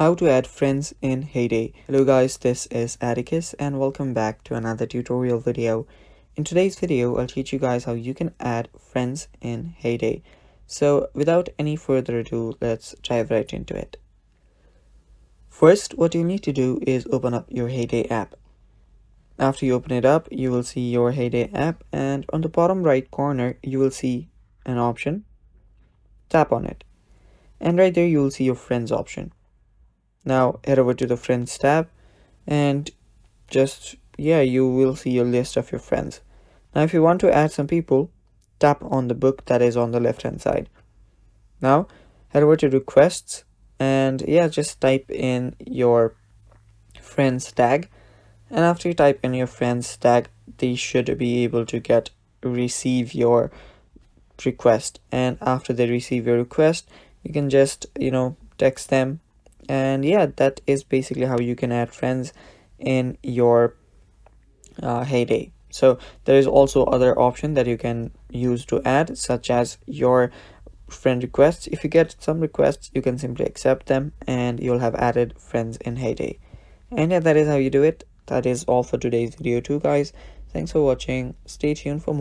How to add friends in Heyday. Hello guys, this is Atticus and welcome back to another tutorial video. In today's video, I'll teach you guys how you can add friends in Heyday. So without any further ado, let's dive right into it. First, what you need to do is open up your Heyday app. After you open it up, you will see your Heyday app, and on the bottom right corner, you will see an option. Tap on it. And right there, you will see your friends option. Now head over to the friends tab and you will see a list of your friends. Now if you want to add some people, tap on the book that is on the left hand side. Now head over to requests and just type in your friends tag, and after you type in your friends tag, they should be able to receive your request, and after they receive your request, you can just text them. And that is basically how you can add friends in your Heyday. So there is also other option that you can use to add, such as your friend requests. If you get some requests, you can simply accept them and you'll have added friends in Heyday. And that is how you do it. That is all for today's video too, guys. Thanks for watching. Stay tuned for more.